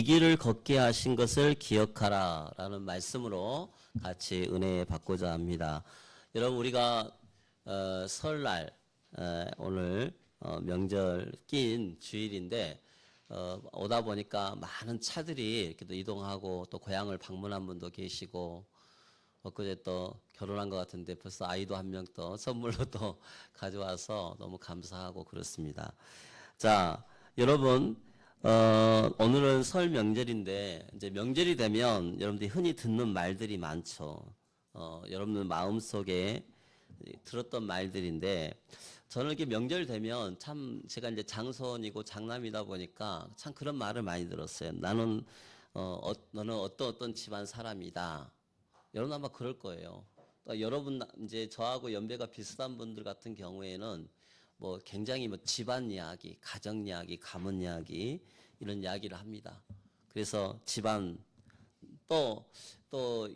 길을 걷게 하신 것을 기억하라 라는 말씀으로 같이 은혜 받고자 합니다. 여러분 우리가 설날 오늘 명절 낀 주일인데 오다 보니까 많은 차들이 이렇게 또 이동하고 또 고향을 방문한 분도 계시고 엊그제 또 결혼한 것 같은데 벌써 아이도 한 명 또 선물로 또 가져와서 너무 감사하고 그렇습니다. 자, 여러분 오늘은 설 명절인데 이제 명절이 되면 여러분들이 흔히 듣는 말들이 많죠. 여러분들 마음속에 들었던 말들인데 저는 이렇게 명절 되면 참 제가 이제 장손이고 장남이다 보니까 참 그런 말을 많이 들었어요. 나는 너는 어떤 집안 사람이다. 여러분 아마 그럴 거예요. 여러분 이제 저하고 연배가 비슷한 분들 같은 경우에는 뭐 굉장히 뭐 집안 이야기, 가정 이야기, 가문 이야기 이런 이야기를 합니다. 그래서 집안 또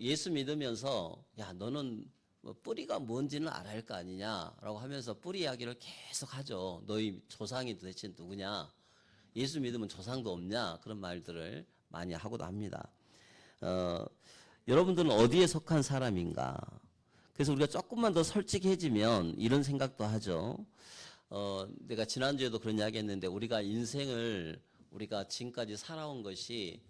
예수 믿으면서 야 너는 뭐 뿌리가 뭔지는 알아야 할 거 아니냐라고 하면서 뿌리 이야기를 계속 하죠. 너희 조상이 도대체 누구냐? 예수 믿으면 조상도 없냐? 그런 말들을 많이 하고도 합니다. 여러분들은 어디에 속한 사람인가? 그래서 우리가 조금만 더 솔직해지면 이런 생각도 하죠. 내가 지난주에도 그런 이야기 했는데 우리가 인생을 우리가 지금까지 살아온 것이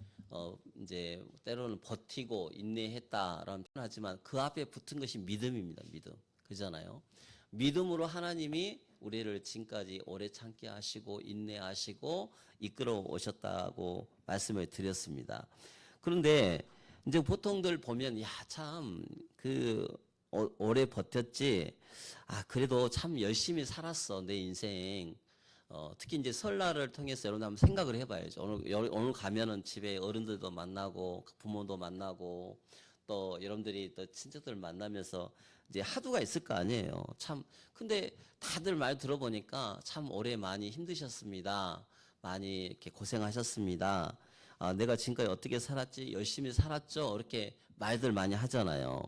이제 때로는 버티고 인내했다라는 표현하지만 그 앞에 붙은 것이 믿음입니다. 믿음. 그잖아요. 믿음으로 하나님이 우리를 지금까지 오래 참게 하시고 인내하시고 이끌어 오셨다고 말씀을 드렸습니다. 그런데 이제 보통들 보면 야 참 오래 버텼지. 그래도 참 열심히 살았어 내 인생. 특히 이제 설날을 통해서 여러분 한번 생각을 해봐야죠. 오늘 가면은 집에 어른들도 만나고 부모도 만나고 또 여러분들이 또 친척들 만나면서 이제 하두가 있을 거 아니에요. 참 근데 다들 말 들어보니까 참 오래 많이 힘드셨습니다. 많이 이렇게 고생하셨습니다. 내가 지금까지 어떻게 살았지? 열심히 살았죠? 이렇게 말들 많이 하잖아요.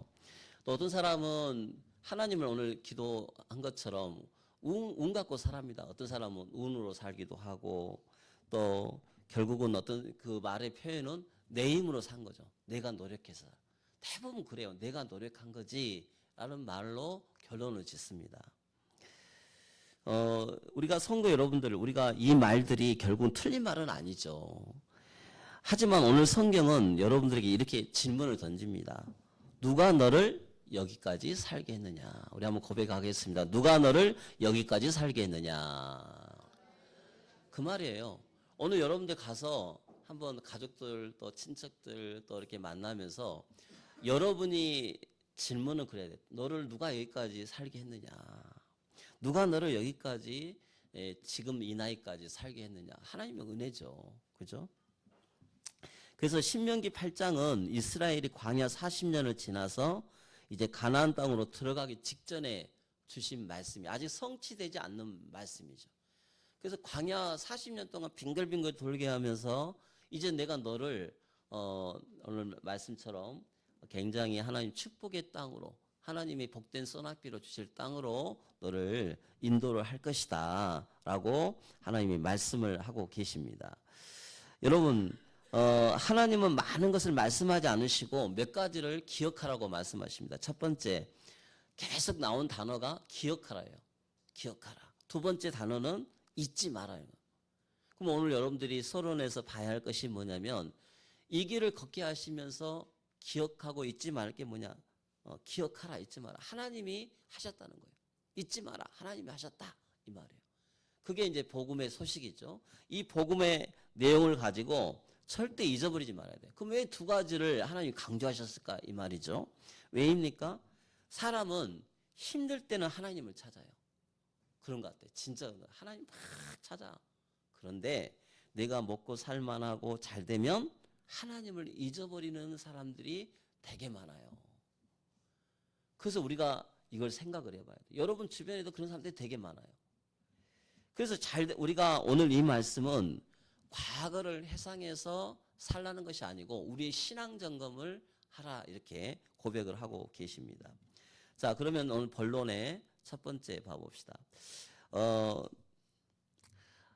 또 어떤 사람은 하나님을 오늘 기도한 것처럼 운 갖고 살합니다. 어떤 사람은 운으로 살기도 하고 또 결국은 어떤 그 말의 표현은 내 힘으로 산 거죠. 내가 노력해서. 대부분 그래요. 내가 노력한 거지 라는 말로 결론을 짓습니다. 우리가 성도 여러분들 우리가 이 말들이 결국은 틀린 말은 아니죠. 하지만 오늘 성경은 여러분들에게 이렇게 질문을 던집니다. 누가 너를 여기까지 살게 했느냐? 우리 한번 고백하겠습니다. 누가 너를 여기까지 살게 했느냐? 그 말이에요. 오늘 여러분들 가서 한번 가족들 또 친척들 또 이렇게 만나면서 여러분이 질문을 그래야 돼. 너를 누가 여기까지 살게 했느냐? 누가 너를 여기까지 지금 이 나이까지 살게 했느냐? 하나님의 은혜죠. 그죠? 그래서 신명기 8장은 이스라엘이 광야 40년을 지나서 이제 가나안 땅으로 들어가기 직전에 주신 말씀이 아직 성취되지 않는 말씀이죠. 그래서 광야 40년 동안 빙글빙글 돌게 하면서 이제 내가 너를 오늘 말씀처럼 굉장히 하나님 축복의 땅으로 하나님이 복된 소낙비로 주실 땅으로 너를 인도를 할 것이다 라고 하나님이 말씀을 하고 계십니다. 여러분 하나님은 많은 것을 말씀하지 않으시고 몇 가지를 기억하라고 말씀하십니다. 첫 번째, 계속 나온 단어가 기억하라예요. 기억하라. 두 번째 단어는 잊지 말아요. 그럼 오늘 여러분들이 서론에서 봐야 할 것이 뭐냐면 이 길을 걷게 하시면서 기억하고 잊지 말 게 뭐냐. 기억하라, 잊지 마라. 하나님이 하셨다는 거예요. 잊지 마라. 하나님이 하셨다. 이 말이에요. 그게 이제 복음의 소식이죠. 이 복음의 내용을 가지고 절대 잊어버리지 말아야 돼요. 그럼 왜 두 가지를 하나님이 강조하셨을까? 이 말이죠. 왜입니까? 사람은 힘들 때는 하나님을 찾아요. 그런 것 같아요. 진짜 하나님 막 찾아. 그런데 내가 먹고 살만하고 잘 되면 하나님을 잊어버리는 사람들이 되게 많아요. 그래서 우리가 이걸 생각을 해봐야 돼요. 여러분 주변에도 그런 사람들이 되게 많아요. 그래서 우리가 오늘 이 말씀은 과거를 회상해서 살라는 것이 아니고 우리의 신앙 점검을 하라 이렇게 고백을 하고 계십니다. 자, 그러면 오늘 본론의 첫 번째 봐봅시다.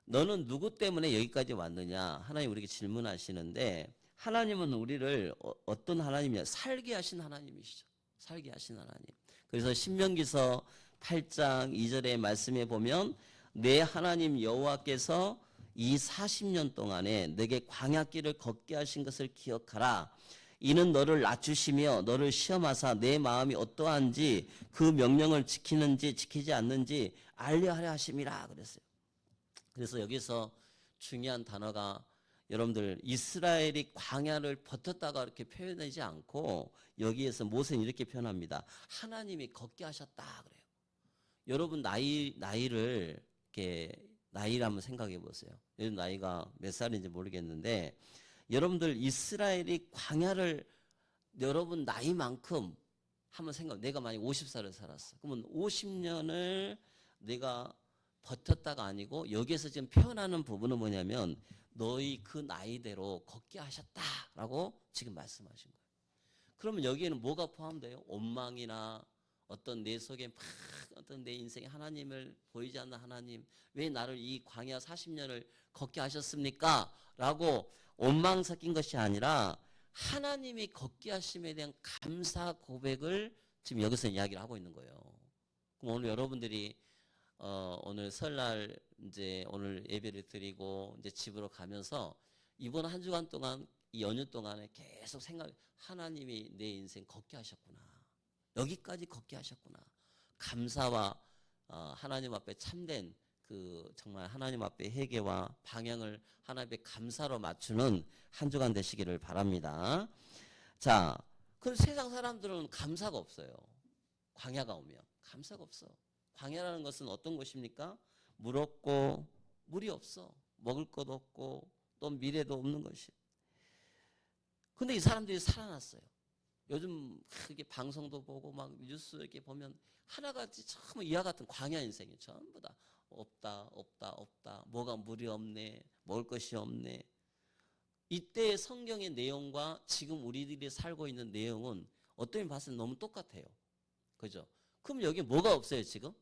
너는 누구 때문에 여기까지 왔느냐? 하나님 우리에게 질문하시는데 하나님은 우리를 어떤 하나님이냐? 살게 하신 하나님이시죠. 살게 하신 하나님. 그래서 신명기서 8장 2절의 말씀에 보면 내 하나님 여호와께서 이 40년 동안에 내게 광야길을 걷게 하신 것을 기억하라. 이는 너를 낮추시며 너를 시험하사 내 마음이 어떠한지 그 명령을 지키는지 지키지 않는지 알려하려 하심이라 그랬어요. 그래서 여기서 중요한 단어가 여러분들 이스라엘이 광야를 버텼다가 이렇게 표현하지 않고 여기에서 모세는 이렇게 표현합니다. 하나님이 걷게 하셨다 그래요. 여러분 나이를 이렇게 나이를 한번 생각해 보세요. 요즘 나이가 몇 살인지 모르겠는데 여러분들 이스라엘이 광야를 여러분 나이만큼 한번 생각. 내가 만약 50살을 살았어. 그러면 50년을 내가 버텼다가 아니고 여기에서 지금 표현하는 부분은 뭐냐면 너희 그 나이대로 걷게 하셨다라고 지금 말씀하신 거예요. 그러면 여기에는 뭐가 포함돼요? 원망이나 어떤 내 속에 막 어떤 내 인생에 하나님을 보이지 않는 하나님 왜 나를 이 광야 40년을 걷게 하셨습니까? 라고 원망 섞인 것이 아니라 하나님이 걷게 하심에 대한 감사 고백을 지금 여기서 이야기를 하고 있는 거예요. 그럼 오늘 여러분들이 오늘 설날 이제 오늘 예배를 드리고 이제 집으로 가면서 이번 한 주간 동안 이 연휴 동안에 계속 하나님이 내 인생 걷게 하셨구나. 여기까지 걷게 하셨구나. 감사와 하나님 앞에 참된 그 정말 하나님 앞에 회개와 방향을 하나님 앞에 감사로 맞추는 한 주간 되시기를 바랍니다. 자, 그럼 세상 사람들은 감사가 없어요. 광야가 오면 감사가 없어. 광야라는 것은 어떤 것입니까? 물 없고 물이 없어. 먹을 것 없고 또 미래도 없는 것이. 근데 이 사람들이 살아났어요. 요즘 크게 방송도 보고 막 뉴스 이렇게 보면 하나같이 전부 이와 같은 광야 인생이 전부 다 없다 없다 없다 뭐가 물이 없네 먹을 것이 없네. 이때 성경의 내용과 지금 우리들이 살고 있는 내용은 어떤 봤을 때 너무 똑같아요. 그죠? 그럼 여기 뭐가 없어요 지금?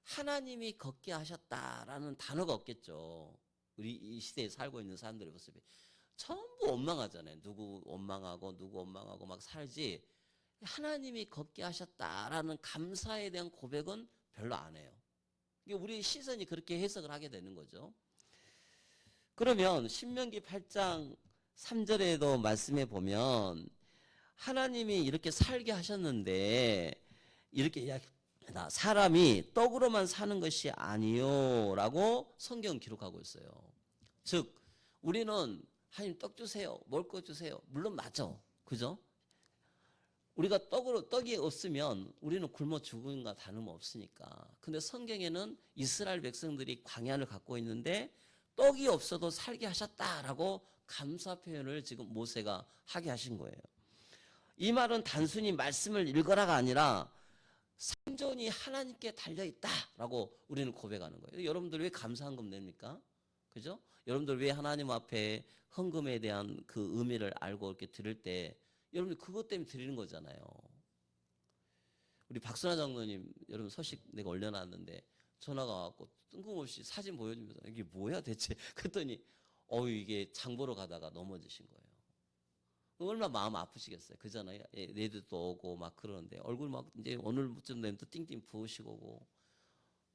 하나님이 걷게 하셨다라는 단어가 없겠죠. 우리 이 시대에 살고 있는 사람들의 모습이 전부 원망하잖아요. 누구 원망하고 막 살지. 하나님이 걷게 하셨다라는 감사에 대한 고백은 별로 안 해요. 우리의 시선이 그렇게 해석을 하게 되는 거죠. 그러면 신명기 8장 3절에도 말씀해 보면 하나님이 이렇게 살게 하셨는데 이렇게 이야기합니다. 사람이 떡으로만 사는 것이 아니요 라고 성경 기록하고 있어요. 즉 우리는 하나님 떡 주세요. 먹을 것 주세요. 물론 맞아. 그죠? 우리가 떡이 없으면 우리는 굶어 죽은 거 다름없으니까. 근데 성경에는 이스라엘 백성들이 광야를 갖고 있는데 떡이 없어도 살게 하셨다라고 감사 표현을 지금 모세가 하게 하신 거예요. 이 말은 단순히 말씀을 읽어라가 아니라 생존이 하나님께 달려있다라고 우리는 고백하는 거예요. 여러분들 왜 감사한금 냅니까? 그죠? 여러분들 왜 하나님 앞에 헌금에 대한 그 의미를 알고 이렇게 드릴 때 여러분들 그것 때문에 드리는 거잖아요. 우리 박순아 장로님 여러분 소식 내가 올려놨는데 전화가 왔고 뜬금없이 사진 보여주면서 이게 뭐야 대체? 그랬더니 이게 장 보러 가다가 넘어지신 거예요. 얼마나 마음 아프시겠어요. 그잖아요. 내들도 오고 막 그러는데 얼굴 막 이제 오늘쯤 되면 또 띵띵 부으시고 오고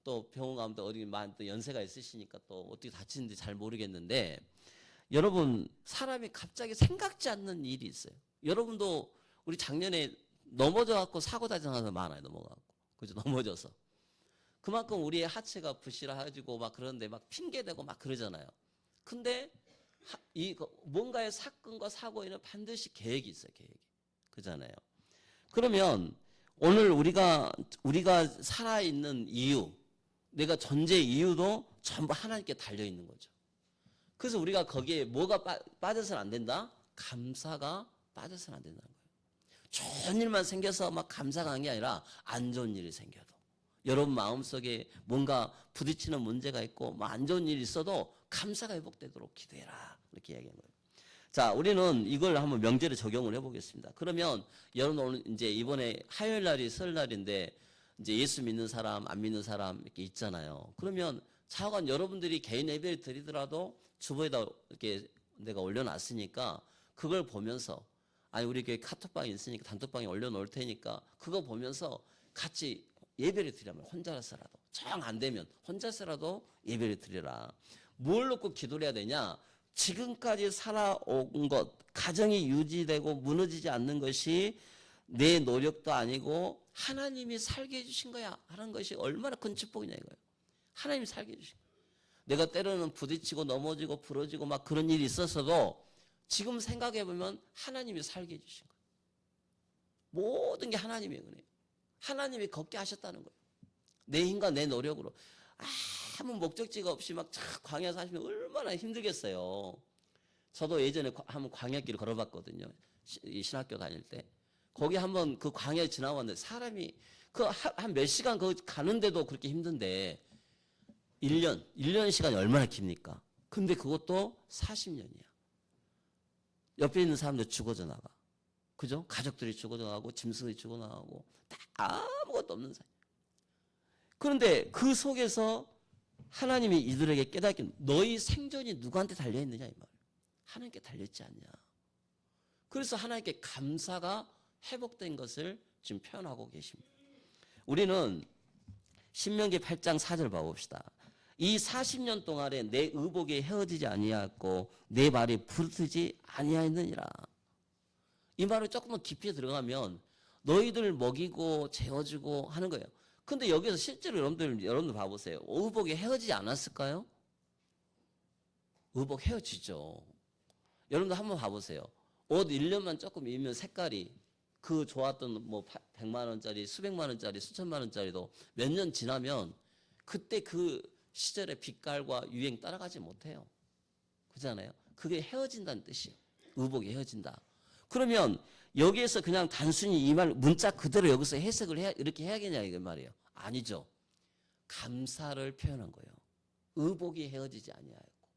또 병원 가면 또 어디 또 연세가 있으시니까 또 어떻게 다치는지 잘 모르겠는데 여러분 사람이 갑자기 생각지 않는 일이 있어요. 여러분도 우리 작년에 넘어져 갖고 사고 다친 사람 많아요. 넘어가고 그죠? 넘어져서 그만큼 우리의 하체가 부실해가지고 막 그러는데 막 핑계대고 막 그러잖아요. 근데 뭔가의 사건과 사고에는 반드시 계획이 있어요. 계획이 그잖아요. 그러면 오늘 우리가 살아있는 이유, 내가 존재 이유도 전부 하나님께 달려있는 거죠. 그래서 우리가 거기에 뭐가 빠져서는 안 된다? 감사가 빠져서는 안 된다는 거예요. 좋은 일만 생겨서 막 감사가 하는 게 아니라 안 좋은 일이 생겨도 여러분 마음속에 뭔가 부딪히는 문제가 있고 뭐 안 좋은 일이 있어도 감사가 회복되도록 기도해라. 이렇게 이야기한 거예요. 자, 우리는 이걸 한번 명제로 적용을 해보겠습니다. 그러면 여러분 오늘 이제 이번에 화요일 날이 설날인데 이제 예수 믿는 사람, 안 믿는 사람 이렇게 있잖아요. 그러면 좌우간 여러분들이 개인 예배를 드리더라도 주보에다 이렇게 내가 올려놨으니까 그걸 보면서 아니 우리 교회 카톡방이 있으니까 단톡방에 올려놓을 테니까 그거 보면서 같이 예배를 드리라면 혼자서라도 정 안 되면 혼자서라도 예배를 드리라. 뭘 놓고 기도를 해야 되냐? 지금까지 살아온 것, 가정이 유지되고 무너지지 않는 것이 내 노력도 아니고 하나님이 살게 해주신 거야 하는 것이 얼마나 큰 축복이냐 이거예요. 하나님이 살게 해주신 거예요. 내가 때로는 부딪히고 넘어지고 부러지고 막 그런 일이 있었어도 지금 생각해보면 하나님이 살게 해주신 거예요. 모든 게 하나님의 은혜예요. 하나님이 걷게 하셨다는 거예요. 내 힘과 내 노력으로. 아무 목적지가 없이 막 광야 사시면 얼마나 힘들겠어요. 저도 예전에 한번 광야길을 걸어봤거든요. 신학교 다닐 때. 거기 한번 그 광야에 지나왔는데 사람이 그 한 몇 시간 그 가는데도 그렇게 힘든데 1년 시간이 얼마나 깁니까? 근데 그것도 40년이야. 옆에 있는 사람들 죽어져 나가. 그죠? 가족들이 죽어져 나가고 짐승이 죽어 나가고 다 아무것도 없는 사이. 그런데 그 속에서 하나님이 이들에게 깨닫긴 너희 생존이 누구한테 달려있느냐 이 말이에요. 하나님께 달려있지 않냐. 그래서 하나님께 감사가 회복된 것을 지금 표현하고 계십니다. 우리는 신명기 8장 4절 봐봅시다. 이 40년 동안에 내 의복이 헤어지지 아니하였고 내 말이 부르트지 아니하였느니라. 이 말을 조금만 깊이 들어가면 너희들 먹이고 재워주고 하는 거예요. 근데 여기서 실제로 여러분들 봐보세요. 의복이 헤어지지 않았을까요? 의복 헤어지죠. 여러분들 한번 봐보세요. 옷 1년만 조금 입으면 색깔이 그 좋았던 뭐 100만 원짜리, 수백만 원짜리, 수천만 원짜리도 몇 년 지나면 그때 그 시절의 빛깔과 유행 따라가지 못해요. 그렇잖아요. 그게 헤어진다는 뜻이에요. 의복이 헤어진다. 그러면 여기에서 그냥 단순히 이 말 문자 그대로 여기서 해석을 이렇게 해야겠냐 이거 말이에요. 아니죠. 감사를 표현한 거예요. 의복이 헤어지지 아니하였고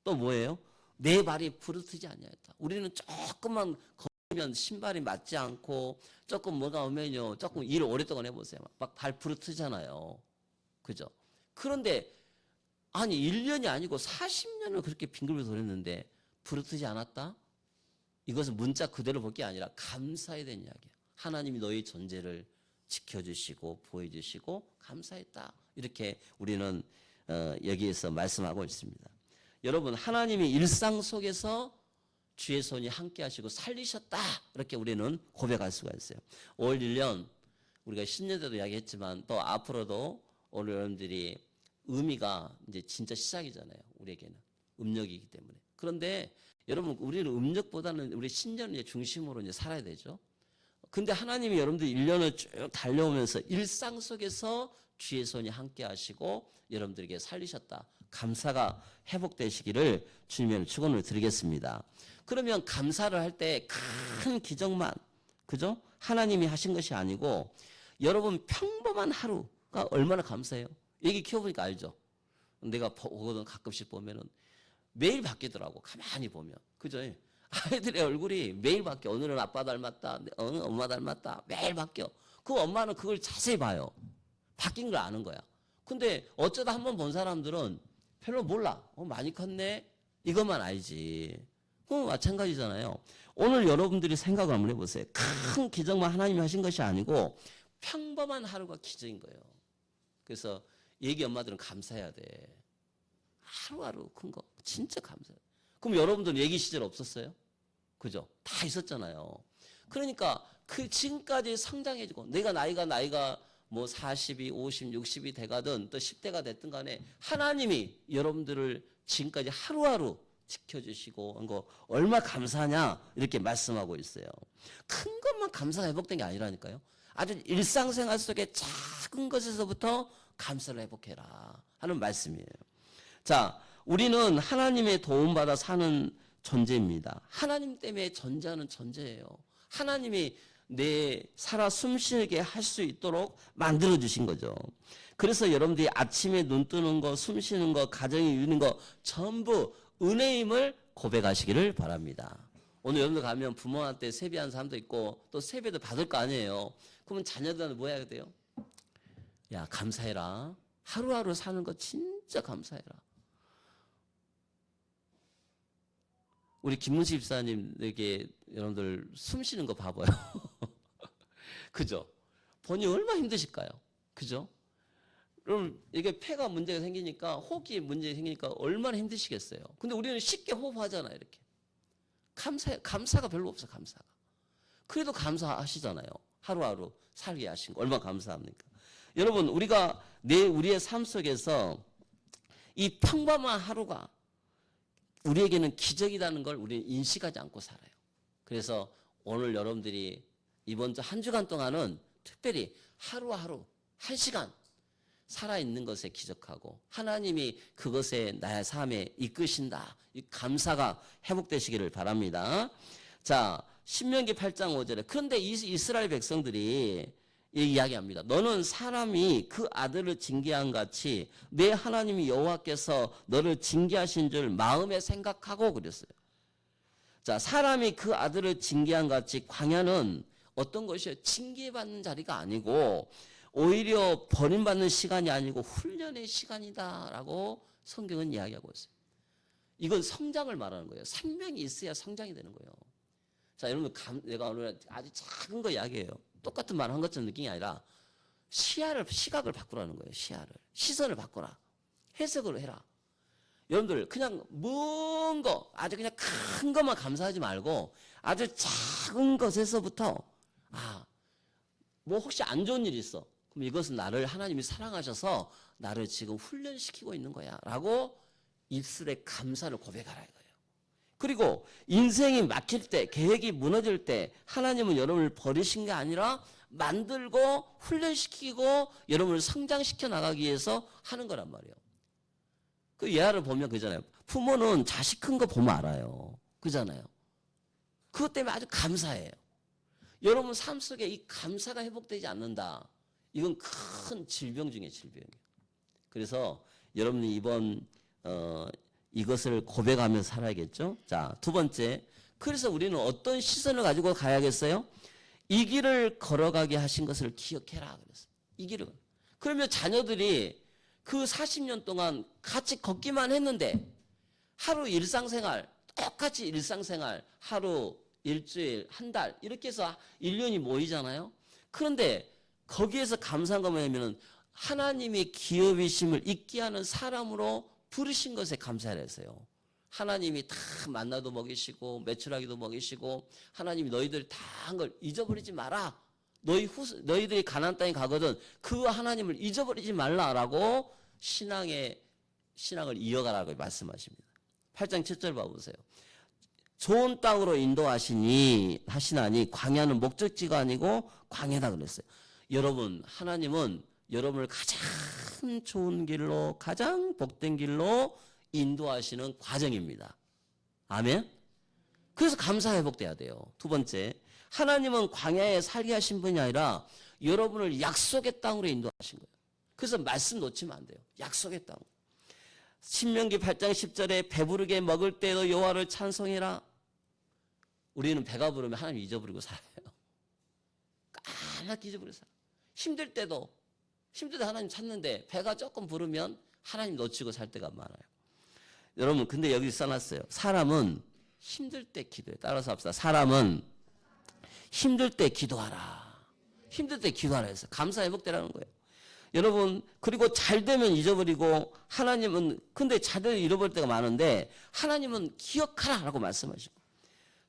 또 뭐예요? 내 발이 부르트지 아니하였다. 우리는 조금만 걸으면 신발이 맞지 않고 조금 뭐가 오면요 조금 일을 오랫동안 해보세요. 막 발 부르트잖아요. 그죠? 그런데 아니 1년이 아니고 40년을 그렇게 빙글빙글 돌렸는데 부르트지 않았다? 이것은 문자 그대로 볼 게 아니라 감사해야 되는 이야기예요. 하나님이 너희 존재를 지켜주시고 보여주시고 감사했다. 이렇게 우리는 여기에서 말씀하고 있습니다. 여러분 하나님이 일상 속에서 주의 손이 함께 하시고 살리셨다. 이렇게 우리는 고백할 수가 있어요. 올 1년 우리가 신년 때도 이야기했지만 또 앞으로도 오늘 여러분들이 의미가 이제 진짜 시작이잖아요. 우리에게는 음력이기 때문에. 그런데 여러분 우리는 음력보다는 우리 신년을 중심으로 이제 살아야 되죠. 근데 하나님이 여러분들 1년을 쭉 달려오면서 일상 속에서 주의 손이 함께 하시고 여러분들에게 살리셨다. 감사가 회복되시기를 주님의 축원을 드리겠습니다. 그러면 감사를 할 때 큰 기적만 그죠? 하나님이 하신 것이 아니고 여러분 평범한 하루가 얼마나 감사해요. 얘기 키워보니까 알죠. 내가 보거든 가끔씩 보면은 매일 바뀌더라고. 가만히 보면. 그죠? 아이들의 얼굴이 매일 바뀌어. 오늘은 아빠 닮았다. 엄마 닮았다. 매일 바뀌어. 그 엄마는 그걸 자세히 봐요. 바뀐 걸 아는 거야. 근데 어쩌다 한번 본 사람들은 별로 몰라. 많이 컸네. 이것만 알지. 그건 마찬가지잖아요. 오늘 여러분들이 생각을 한번 해보세요. 큰 기적만 하나님이 하신 것이 아니고 평범한 하루가 기적인 거예요. 그래서 애기 엄마들은 감사해야 돼. 하루하루 큰 거 진짜 감사해요. 그럼 여러분들은 애기 시절 없었어요? 그죠? 다 있었잖아요. 그러니까 그 지금까지 성장해지고 내가 나이가 뭐 40이 50, 60이 돼가든 또 10대가 됐든 간에 하나님이 여러분들을 지금까지 하루하루 지켜주시고 한 거 얼마 감사하냐 이렇게 말씀하고 있어요. 큰 것만 감사가 회복된 게 아니라니까요. 아주 일상생활 속에 작은 것에서부터 감사를 회복해라 하는 말씀이에요. 자, 우리는 하나님의 도움받아 사는 존재입니다. 하나님 때문에 존재하는 존재예요. 하나님이 내 살아 숨쉬게 할 수 있도록 만들어 주신 거죠. 그래서 여러분들이 아침에 눈 뜨는 거, 숨 쉬는 거, 가정이 이루는 거 전부 은혜임을 고백하시기를 바랍니다. 오늘 여러분들 가면 부모한테 세배하는 사람도 있고 또 세배도 받을 거 아니에요. 그러면 자녀들한테 뭐 해야 돼요? 야, 감사해라. 하루하루 사는 거 진짜 진짜 감사해라. 우리 김문식 집사님에게 여러분들 숨 쉬는 거 봐봐요. 그죠? 본인이 얼마나 힘드실까요? 그죠? 그럼 이게 폐가 문제가 생기니까 호흡기 문제가 생기니까 얼마나 힘드시겠어요. 근데 우리는 쉽게 호흡하잖아요. 이렇게. 감사가 별로 없어. 감사가. 그래도 감사하시잖아요. 하루하루 살게 하신 거 얼마나 감사합니까? 여러분 우리가 우리의 삶 속에서 이 평범한 하루가 우리에게는 기적이라는 걸 우리는 인식하지 않고 살아요. 그래서 오늘 여러분들이 이번 주 한 주간 동안은 특별히 하루하루 1시간 살아있는 것에 기적하고 하나님이 그것에 나의 삶에 이끄신다. 이 감사가 회복되시기를 바랍니다. 자, 신명기 8장 5절에 그런데 이스라엘 백성들이 이야기합니다. 너는 사람이 그 아들을 징계한 같이 내 하나님이 여호와께서 너를 징계하신 줄 마음에 생각하고 그랬어요. 자, 사람이 그 아들을 징계한 같이 광야는 어떤 것이요? 징계받는 자리가 아니고 오히려 버림받는 시간이 아니고 훈련의 시간이다라고 성경은 이야기하고 있어요. 이건 성장을 말하는 거예요. 생명이 있어야 성장이 되는 거예요. 자, 여러분 내가 오늘 아주 작은 거 이야기해요. 똑같은 말 한 것처럼 느낌이 아니라 시각을 바꾸라는 거예요. 시선을 바꾸라. 해석을 해라. 여러분들 그냥 먼 거, 아주 그냥 큰 것만 감사하지 말고 아주 작은 것에서부터 뭐 혹시 안 좋은 일이 있어. 그럼 이것은 나를 하나님이 사랑하셔서 나를 지금 훈련시키고 있는 거야 라고 입술에 감사를 고백하라 이거예요. 그리고 인생이 막힐 때, 계획이 무너질 때 하나님은 여러분을 버리신 게 아니라 만들고 훈련시키고 여러분을 성장시켜 나가기 위해서 하는 거란 말이에요. 그 예화를 보면 그잖아요. 부모는 자식 큰 거 보면 알아요. 그잖아요. 그것 때문에 아주 감사해요. 여러분 삶 속에 이 감사가 회복되지 않는다. 이건 큰 질병 중에 질병이에요. 그래서 여러분이 이번 이것을 고백하면서 살아야겠죠. 자, 두 번째. 그래서 우리는 어떤 시선을 가지고 가야겠어요? 이 길을 걸어가게 하신 것을 기억해라. 그랬어요. 이 길을. 그러면 자녀들이 그 40년 동안 같이 걷기만 했는데 하루 일상생활, 똑같이 일상생활, 하루, 일주일, 한 달 이렇게 해서 1년이 모이잖아요. 그런데 거기에서 감사한 거 뭐냐면 하나님의 기업이심을 잊게 하는 사람으로 부르신 것에 감사를 했어요. 하나님이 다 만나도 먹이시고 매출하기도 먹이시고 하나님이 너희들 다 한 걸 잊어버리지 마라. 너희들이 가나안 땅에 가거든 그 하나님을 잊어버리지 말라라고 신앙을 이어가라고 말씀하십니다. 8장 7절 봐보세요. 좋은 땅으로 인도하시니 하시나니 광야는 목적지가 아니고 광야다 그랬어요. 여러분 하나님은 여러분을 가장 좋은 길로 가장 복된 길로 인도하시는 과정입니다. 아멘. 그래서 감사 회복돼야 돼요. 두 번째, 하나님은 광야에 살게 하신 분이 아니라 여러분을 약속의 땅으로 인도하신 거예요. 그래서 말씀 놓치면 안 돼요. 약속의 땅. 신명기 8장 10절에 배부르게 먹을 때도 여호와를 찬송해라. 우리는 배가 부르면 하나님 잊어버리고 살아요. 까맣게 잊어버리고 살아요. 힘들 때도 하나님 찾는데 배가 조금 부르면 하나님 놓치고 살 때가 많아요. 여러분 근데 여기 써놨어요. 사람은 힘들 때 기도해. 따라서 합시다. 사람은 힘들 때 기도하라. 힘들 때 기도하라 해서 감사 회복되라는 거예요. 여러분 그리고 잘 되면 잊어버리고 하나님은 근데 잘 되면 잃어버릴 때가 많은데 하나님은 기억하라라고 말씀하시고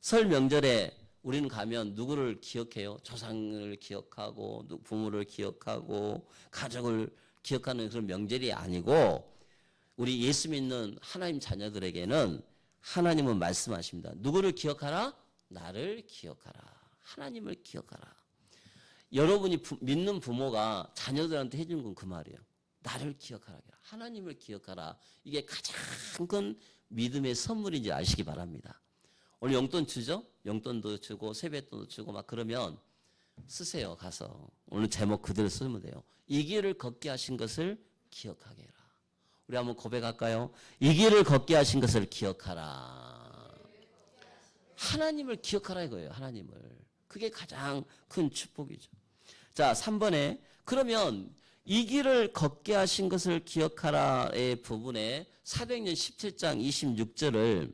설 명절에 우리는 가면 누구를 기억해요? 조상을 기억하고 부모를 기억하고 가족을 기억하는 그런 명절이 아니고 우리 예수 믿는 하나님 자녀들에게는 하나님은 말씀하십니다. 누구를 기억하라? 나를 기억하라. 하나님을 기억하라. 여러분이 믿는 부모가 자녀들한테 해주는 건 그 말이에요. 나를 기억하라. 하나님을 기억하라. 이게 가장 큰 믿음의 선물인지 아시기 바랍니다. 오늘 용돈 주죠? 용돈도 주고 세뱃돈도 주고 막 그러면 쓰세요. 가서. 오늘 제목 그대로 쓰면 돼요. 이 길을 걷게 하신 것을 기억하게 해라. 우리 한번 고백할까요? 이 길을 걷게 하신 것을 기억하라. 하나님을 기억하라 이거예요. 하나님을. 그게 가장 큰 축복이죠. 자, 3번에 그러면 이 길을 걷게 하신 것을 기억하라의 부분에 사도행전 17장 26절을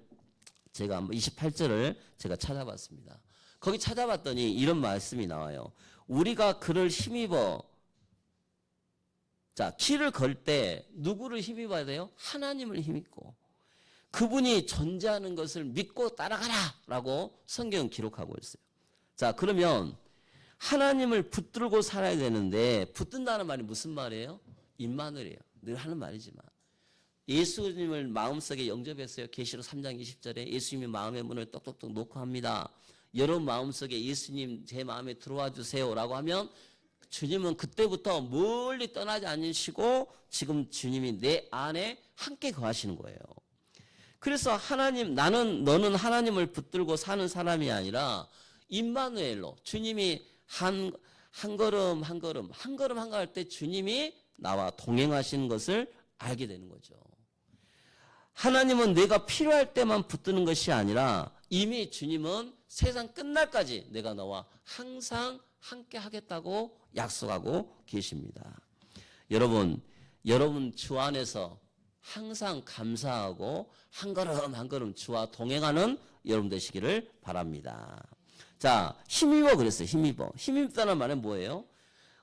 제가 28절을 제가 찾아봤습니다. 거기 찾아봤더니 이런 말씀이 나와요. 우리가 그를 힘입어, 자, 길을 걸 때 누구를 힘입어야 돼요? 하나님을 힘입고 그분이 존재하는 것을 믿고 따라가라 라고 성경은 기록하고 있어요. 자, 그러면 하나님을 붙들고 살아야 되는데, 붙든다는 말이 무슨 말이에요? 임마누엘이에요. 늘 하는 말이지만 예수님을 마음속에 영접했어요. 계시록 3장 20절에 예수님이 마음의 문을 똑똑똑 놓고 합니다. 여러분 마음속에 예수님 제 마음에 들어와 주세요 라고 하면 주님은 그때부터 멀리 떠나지 않으시고 지금 주님이 내 안에 함께 거하시는 거예요. 그래서 하나님, 너는 하나님을 붙들고 사는 사람이 아니라 임마누엘로, 주님이 한 걸음 한 걸음 할 때 주님이 나와 동행하시는 것을 알게 되는 거죠. 하나님은 내가 필요할 때만 붙드는 것이 아니라 이미 주님은 세상 끝날까지 내가 너와 항상 함께 하겠다고 약속하고 계십니다. 여러분 주 안에서 항상 감사하고 한 걸음 한 걸음 주와 동행하는 여러분 되시기를 바랍니다. 자, 힘입어 그랬어요. 힘입다는 말은 뭐예요?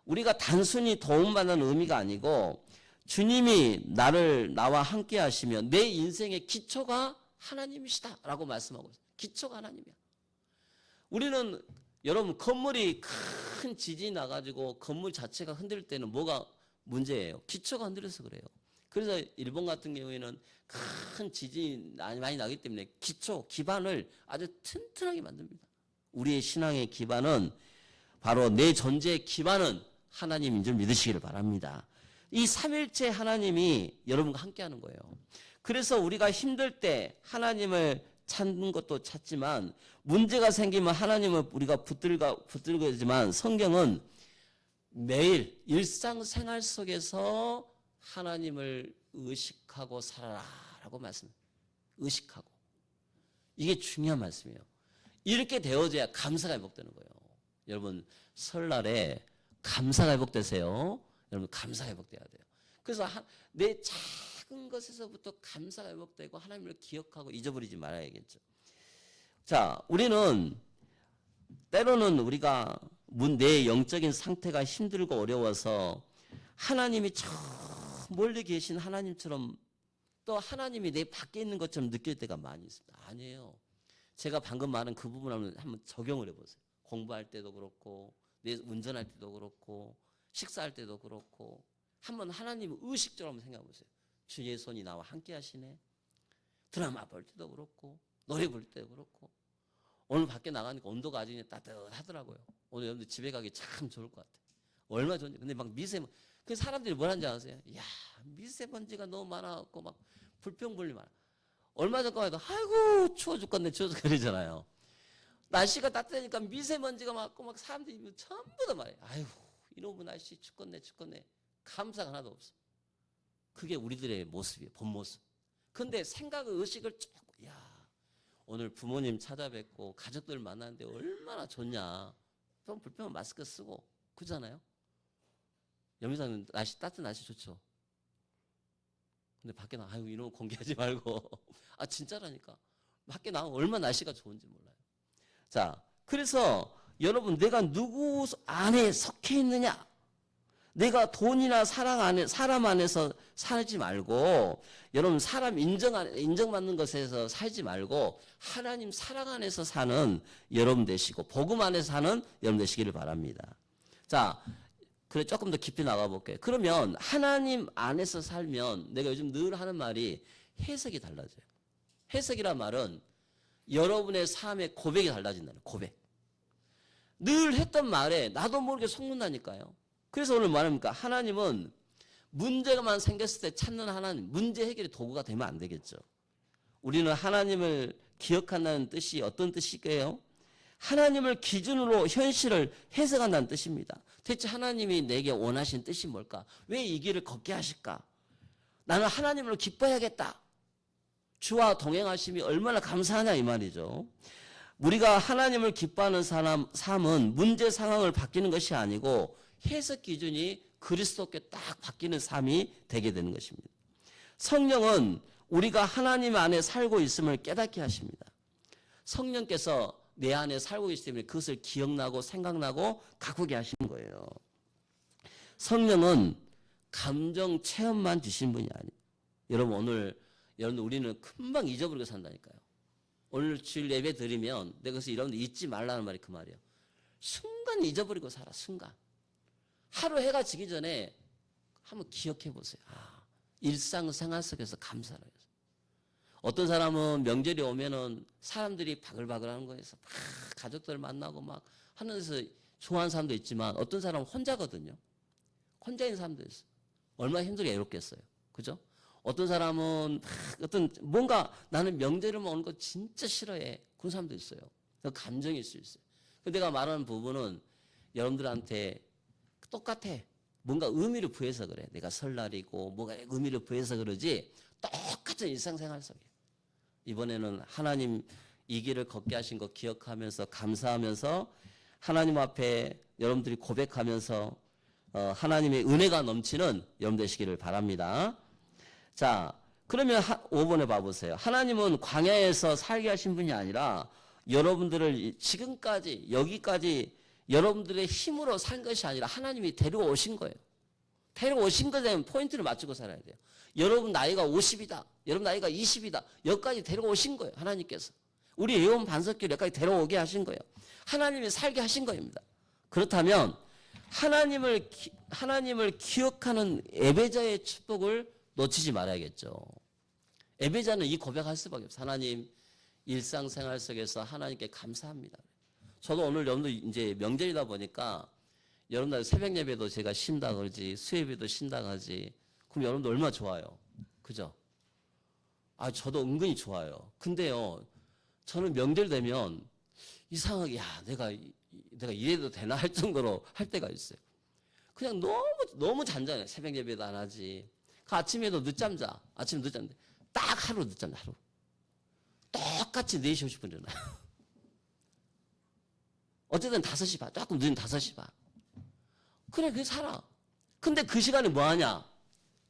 우리가 단순히 도움받는 의미가 아니고 주님이 나와 함께 하시면 내 인생의 기초가 하나님이시다라고 말씀하고 있어요. 기초가 하나님이야. 우리는 여러분 건물이 큰 지진이 나가지고 건물 자체가 흔들 때는 뭐가 문제예요? 기초가 흔들려서 그래요. 그래서 일본 같은 경우에는 큰 지진이 많이 나기 때문에 기반을 아주 튼튼하게 만듭니다. 우리의 신앙의 기반은 바로 내 존재의 기반은 하나님인 줄 믿으시기를 바랍니다. 이 삼일체 하나님이 여러분과 함께하는 거예요. 그래서 우리가 힘들 때 하나님을 찾는 것도 찾지만 문제가 생기면 하나님을 우리가 붙들고 있지만 성경은 매일 일상생활 속에서 하나님을 의식하고 살아라라고 말씀해요. 의식하고. 이게 중요한 말씀이에요. 이렇게 되어져야 감사가 회복되는 거예요. 여러분 설날에 감사가 회복되세요. 여러분 감사가 회복돼야 돼요. 그래서 내 작은 것에서부터 감사가 회복되고 하나님을 기억하고 잊어버리지 말아야겠죠. 자, 우리는 때로는 우리가 내 영적인 상태가 힘들고 어려워서 하나님이 저 멀리 계신 하나님처럼 또 하나님이 내 밖에 있는 것처럼 느낄 때가 많이 있습니다. 아니에요. 제가 방금 말한 그 부분을 한번 적용을 해보세요. 공부할 때도 그렇고 내 운전할 때도 그렇고 식사할 때도 그렇고 한번 하나님을 의식적으로 한번 생각해 보세요. 주의 손이 나와 함께 하시네. 드라마 볼 때도 그렇고 노래 부를 때도 그렇고 오늘 밖에 나가니까 온도가 아주 따뜻하더라고요. 오늘 여러분들 집에 가기 참 좋을 것 같아요. 얼마나 좋은지. 근데 막 그 사람들이 뭘 하는지 아세요? 야, 미세먼지가 너무 많아갖고 막 불평불리 많아. 얼마 전까지 해도 아이고 추워 죽겠네 그러잖아요. 날씨가 따뜻하니까 미세먼지가 많고 막 사람들이 전부 다 말해. 아이고 이놈의 날씨 죽겠네. 감사가 하나도 없어. 그게 우리들의 모습이에요. 본 모습. 근데 생각의 의식을 쭉, 야, 오늘 부모님 찾아뵙고 가족들 만나는데 얼마나 좋냐. 좀 불편한 마스크 쓰고 그러잖아요. 여미사는 따뜻한 날씨 좋죠. 근데 밖에 아이고 이런 거 공개하지 말고. 아 진짜라니까. 밖에 나가면 얼마나 날씨가 좋은지 몰라요. 자, 그래서 여러분 내가 누구 안에 속해 있느냐? 내가 돈이나 사람 안에서 살지 말고 여러분 사람 인정받는 것에서 살지 말고 하나님 사랑 안에서 사는 여러분 되시고 복음 안에서 사는 여러분 되시기를 바랍니다. 자, 그래 조금 더 깊이 나가볼게요. 그러면 하나님 안에서 살면 내가 요즘 늘 하는 말이 해석이 달라져요. 해석이란 말은 여러분의 삶의 고백이 달라진다는 고백. 늘 했던 말에 나도 모르게 속는다니까요. 그래서 오늘 말합니까? 하나님은 문제가만 생겼을 때 찾는 하나님, 문제 해결의 도구가 되면 안 되겠죠. 우리는 하나님을 기억한다는 뜻이 어떤 뜻일까요? 하나님을 기준으로 현실을 해석한다는 뜻입니다. 대체 하나님이 내게 원하신 뜻이 뭘까? 왜 이 길을 걷게 하실까? 나는 하나님으로 기뻐해야겠다. 주와 동행하심이 얼마나 감사하냐 이 말이죠. 우리가 하나님을 기뻐하는 삶은 문제 상황을 바뀌는 것이 아니고 해석 기준이 그리스도께 딱 바뀌는 삶이 되게 되는 것입니다. 성령은 우리가 하나님 안에 살고 있음을 깨닫게 하십니다. 성령께서 내 안에 살고 계시기 때문에 그것을 기억나고 생각나고 가꾸게 하시는 거예요. 성령은 감정 체험만 주신 분이 아니에요. 여러분 우리는 금방 잊어버리고 산다니까요. 오늘 주일 예배 드리면 내가 그래서 여러분들 잊지 말라는 말이 그 말이에요. 순간 잊어버리고 살아. 순간. 하루 해가 지기 전에 한번 기억해 보세요. 일상생활 속에서 감사를 해요. 어떤 사람은 명절이 오면은 사람들이 바글바글하는 거에서 막 가족들 만나고 막 하는 데서 좋아하는 사람도 있지만 어떤 사람은 혼자거든요. 혼자인 사람도 있어요. 얼마나 힘들게 외롭겠어요. 그죠? 어떤 사람은 뭔가 나는 명절을 오는 거 진짜 싫어해. 그런 사람도 있어요. 감정일 수 있어요. 내가 말하는 부분은 여러분들한테 똑같아. 뭔가 의미를 부여해서 그래. 내가 설날이고 뭐가 의미를 부여해서 그러지 똑같은 일상생활 속에. 이번에는 하나님 이 길을 걷게 하신 거 기억하면서 감사하면서 하나님 앞에 여러분들이 고백하면서 하나님의 은혜가 넘치는 여러분 되시기를 바랍니다. 자, 그러면 5번에 봐보세요. 하나님은 광야에서 살게 하신 분이 아니라 여러분들을 지금까지 여기까지 여러분들의 힘으로 산 것이 아니라 하나님이 데리고 오신 거예요. 데리고 오신 것에 대한 포인트를 맞추고 살아야 돼요. 여러분 나이가 50이다. 여러분 나이가 20이다. 여기까지 데리고 오신 거예요. 하나님께서. 우리 예원 반석길 여기까지 데려오게 하신 거예요. 하나님이 살게 하신 겁니다. 그렇다면 하나님을 기억하는 예배자의 축복을 놓치지 말아야겠죠. 예배자는 이 고백할 수밖에 없어요. 하나님, 일상생활 속에서 하나님께 감사합니다. 저도 오늘 여러분들 이제 명절이다 보니까 여러분들 새벽 예배도 제가 쉰다 그러지, 수예배도 쉰다 하지. 그럼 여러분들 얼마나 좋아요. 그죠? 저도 은근히 좋아요. 근데요, 저는 명절 되면 이상하게, 내가 이래도 되나 할 정도로 할 때가 있어요. 그냥 너무 잔잔해. 새벽 예배도 안 하지. 그 아침에도 늦잠 자. 아침에 늦잠 자. 딱 하루 늦잠 자. 하루. 똑같이 4시 50분 일어나요. 어쨌든 5시 반. 조금 늦은 5시 반. 그래, 그게 살아. 근데 그 시간에 뭐 하냐?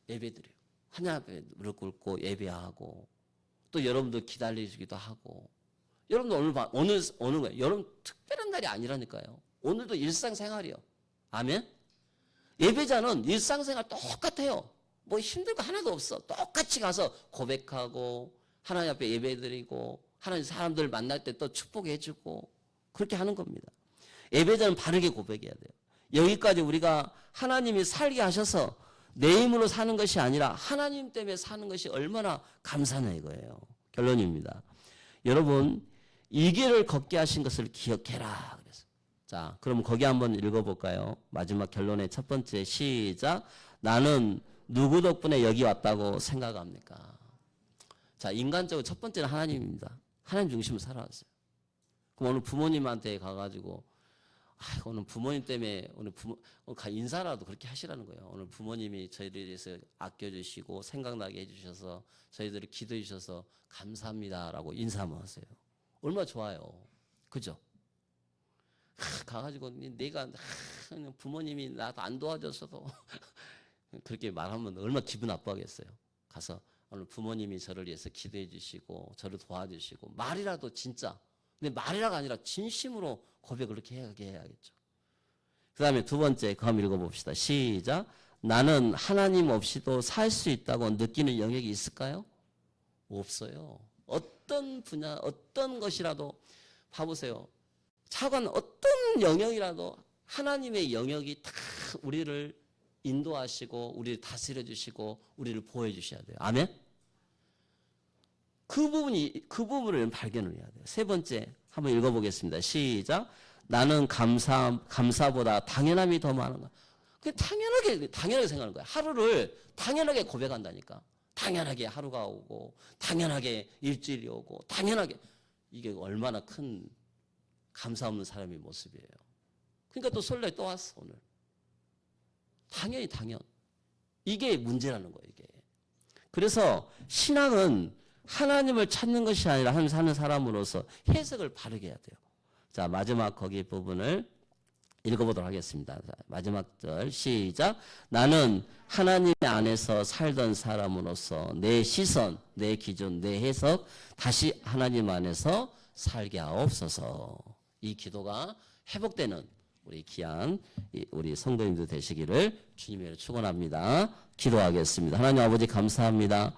예배 드려요. 하나님 앞에 무릎 꿇고 예배하고 또 여러분들 기다리시기도 하고. 여러분들 오늘 오는 거예요. 여러분 특별한 날이 아니라니까요. 오늘도 일상생활이요. 아멘? 예배자는 일상생활 똑같아요. 뭐 힘들 거 하나도 없어. 똑같이 가서 고백하고 하나님 앞에 예배드리고 하나님 사람들 만날 때 또 축복해주고 그렇게 하는 겁니다. 예배자는 바르게 고백해야 돼요. 여기까지 우리가 하나님이 살게 하셔서 내 힘으로 사는 것이 아니라 하나님 때문에 사는 것이 얼마나 감사하냐 이거예요. 결론입니다. 여러분 이 길을 걷게 하신 것을 기억해라. 그래서 자, 그럼 거기 한번 읽어볼까요? 마지막 결론의 첫 번째 시작. 나는 누구 덕분에 여기 왔다고 생각합니까? 자, 인간적으로 첫 번째는 하나님입니다. 하나님 중심으로 살아왔어요. 그럼 오늘 부모님한테 가가지고 오늘 부모님 때문에 오늘 인사라도 그렇게 하시라는 거예요. 오늘 부모님이 저희들에 대해서 아껴주시고 생각나게 해주셔서 저희들을 기도해 주셔서 감사합니다라고 인사 한번 하세요. 얼마나 좋아요. 그죠? 가가지고 내가 부모님이 나도 안 도와줬어도 그렇게 말하면 얼마나 기분 나빠하겠어요. 가서 오늘 부모님이 저를 위해서 기도해 주시고 저를 도와주시고 말이라도 진짜 근데 말이라가 아니라 진심으로 고백을 그렇게 해야겠죠. 그 다음에 두 번째 그거 한번 읽어봅시다. 시작. 나는 하나님 없이도 살 수 있다고 느끼는 영역이 있을까요? 없어요. 어떤 분야 어떤 것이라도 봐보세요. 차관 어떤 영역이라도 하나님의 영역이 다 우리를 인도하시고 우리를 다스려 주시고 우리를 보호해 주셔야 돼요. 아멘? 그 부분을 발견을 해야 돼요. 세 번째 한번 읽어보겠습니다. 시작. 나는 감사보다 당연함이 더 많은 거야. 그냥 당연하게 생각하는 거야. 하루를 당연하게 고백한다니까. 당연하게 하루가 오고 당연하게 일주일이 오고 당연하게 이게 얼마나 큰 감사 없는 사람의 모습이에요. 그러니까 또 설날이 또 왔어 오늘. 당연. 이게 문제라는 거예요. 이게. 그래서 신앙은 하나님을 찾는 것이 아니라 하나님 사는 사람으로서 해석을 바르게 해야 돼요. 자, 마지막 거기 부분을 읽어보도록 하겠습니다. 자, 마지막 절 시작. 나는 하나님 안에서 살던 사람으로서 내 시선, 내 기준, 내 해석 다시 하나님 안에서 살게 하옵소서. 이 기도가 회복되는 우리 귀한 우리 성도님들 되시기를 주님의 축원합니다. 기도하겠습니다. 하나님 아버지 감사합니다.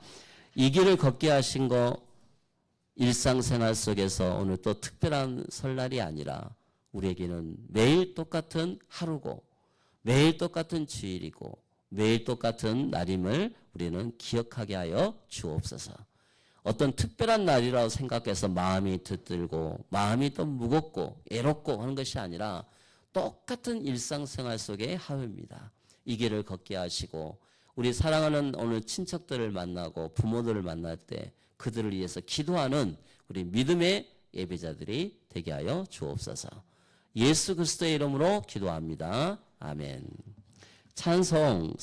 이 길을 걷게 하신 거 일상생활 속에서 오늘 또 특별한 설날이 아니라 우리에게는 매일 똑같은 하루고 매일 똑같은 주일이고 매일 똑같은 날임을 우리는 기억하게 하여 주옵소서. 어떤 특별한 날이라고 생각해서 마음이 들뜨고 마음이 또 무겁고 애롭고 하는 것이 아니라 똑같은 일상생활 속의 하루입니다. 이 길을 걷게 하시고 우리 사랑하는 오늘 친척들을 만나고 부모들을 만날 때 그들을 위해서 기도하는 우리 믿음의 예배자들이 되게 하여 주옵소서. 예수 그리스도의 이름으로 기도합니다. 아멘. 찬송